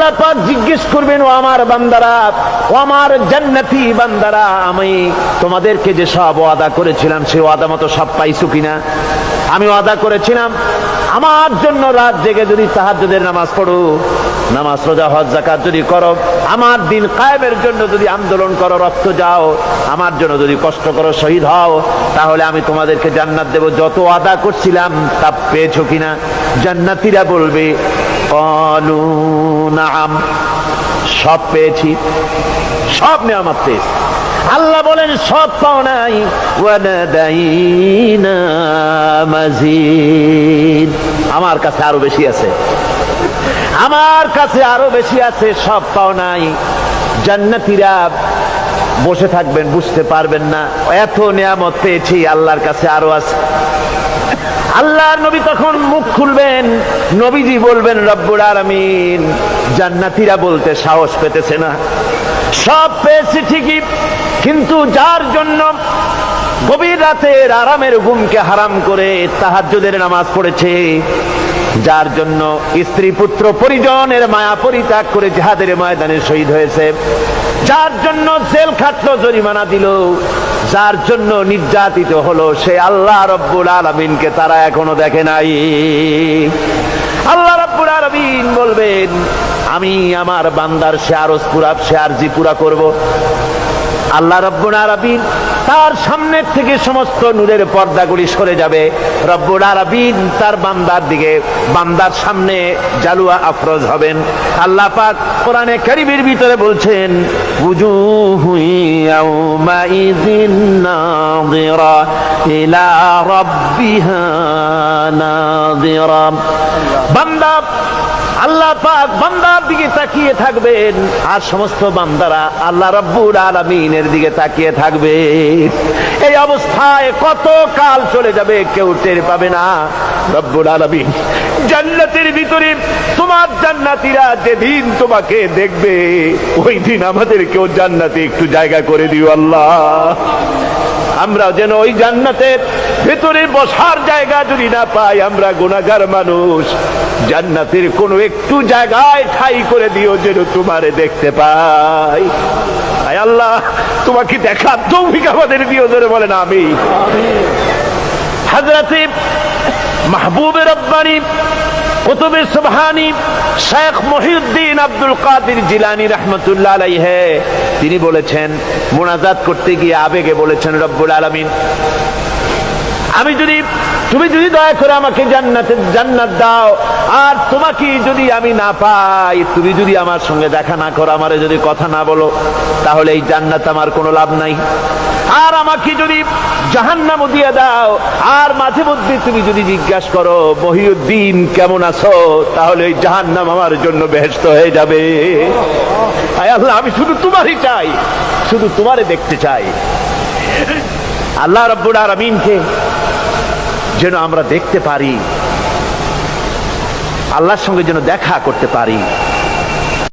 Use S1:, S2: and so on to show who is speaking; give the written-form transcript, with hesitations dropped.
S1: আল্লাহ পাক জিজ্ঞেস করবেন, ও আমার বান্দারা, ও আমার জান্নাতি বান্দারা, আমি তোমাদেরকে যে সব ওয়াদা করেছিলাম সেই ওয়াদা মতো সব পাইছো কিনা? আমি ওয়াদা করেছিলাম আমার জন্য রাত জেগে যদি তাহাজ্জুদের নামাজ পড়ো, নামাজ রোজা হজ যাকাত যদি করো, আমার দিন কায়েমের জন্য যদি আন্দোলন করো, রক্ত যাও, আমার জন্য যদি কষ্ট করো, শহীদ হও, তাহলে আমি তোমাদেরকে জান্নাত দেব। যত ওয়াদা করছিলাম তা পেয়েছো কিনা? জান্নাতীরা বলবে ক্বালু নাআম, সব পেয়েছি, সব নেয়ামত পেয়েছি। আল্লাহ বলেন সব পাও নাই, ওয়ানাদাইনা মাজিদ, আমার কাছে আরো বেশি আছে, আমার কাছে আরো বেশি আছে, সব পাও নাই। জান্নাতীরা বসে থাকবেন, বুঝতে পারবেন না এত নিয়ামত পেয়েছি, আল্লাহর কাছে আরো আছে। আল্লাহর নবী তখন মুখ খুলবেন, নবীজি বলবেন রব্বুল আলামিন, জান্নাতীরা বলতে সাহস পেতেছে না, সব পেয়েছি ঠিকই, কিন্তু যার জন্য গভীর রাতের আরামের ঘুমকে হারাম করে তাহাজ্জুদের নামাজ পড়েছে, যার জন্য স্ত্রী পুত্র পরিজনের মায়া পরিত্যাগ করে জিহাদের ময়দানে শহীদ হয়েছে, যার জন্য জেল খাটলো, জরিমানা দিল, যার জন্য নির্যাতিত হলো, সে আল্লাহ রব্বুল আলামিনকে তারা এখনো দেখে নাই। আল্লাহ রব্বুল আলামিন বলবেন, আমি আমার বান্দার সে আরজ পুরা, সে আরজি পুরা করব। আল্লাহ রব্বুল আলামিন তার সামনের থেকে সমস্ত নূরের পর্দাগুলি সরে যাবে, রব্বুল আলামিন তার বান্দার দিকে, বান্দার সামনে জালুয়া আফরোজ হবেন। আল্লাহ পাক কোরআনে কারীমের ভিতরে বলছেন, উজুহু ইয়াউমাইযিন নাযিরা ইলা রাব্বিহা নাযিরা। বান্দা, আল্লাহ পাক বান্দার দিকে তাকিয়ে থাকবেন, আর সমস্ত বান্দারা আল্লাহ রাব্বুল আলামিনের দিকে তাকিয়ে থাকবে। এই অবস্থায় কত কাল চলে যাবে কেউ টের পাবে না। রব্বুল আলামিন জান্নাতের ভিতরে তোমার জান্নাতীরা যেদিন তোমাকে দেখবে, ওই দিন আমাদেরকেও জান্নাতে একটু জায়গা করে দিও আল্লাহ। আমরা যেন ওই জান্নাতের ভেতরে বসার জায়গা যদি না পাই, আমরা গুনাহগার মানুষ, জান্নাতের কোন একটু জায়গায় ঠাই করে দিও যেন তোমারে দেখতে পাই। আয় আল্লাহ, তোমাকে দেখার তৌফিক আমাদের দিও, জোরে বলেন আমিন। হযরতে মাহবুবে রব্বানী কুতুবে সুবহানী শেখ মহিউদ্দিন আব্দুল কাদের জিলানী রাহমাতুল্লাহ আলাইহি, তিনি বলেছেন, মুনাজাত করতে গিয়ে আবেগে বলেছেন, রব্বুল আলামিন, তুমি যদি দয়া করে আমাকে জান্নাত দাও, আর তোমাকে যদি আমি না পাই, তুমি যদি আমার সঙ্গে দেখা না করো, আমারে যদি কথা না বলো, তাহলে এই জান্নাত আমার কোনো লাভ নাই। আর আমাকে যদি জাহান্নাম দিয়ে দাও, আর মাঝে মধ্যে তুমি যদি জিজ্ঞাসা করো মহিউদ্দিন কেমন আছো, তাহলে এই জাহান্নাম আমার জন্য বেহেশত হয়ে যাবে। আয় আল্লাহ, আমি শুধু তোমারই চাই, শুধু তোমারে দেখতে চাই। আল্লাহ রাব্বুল আলামিনকে যেন আমরা দেখতে পারি, আল্লাহর সঙ্গে যেন দেখা করতে পারি।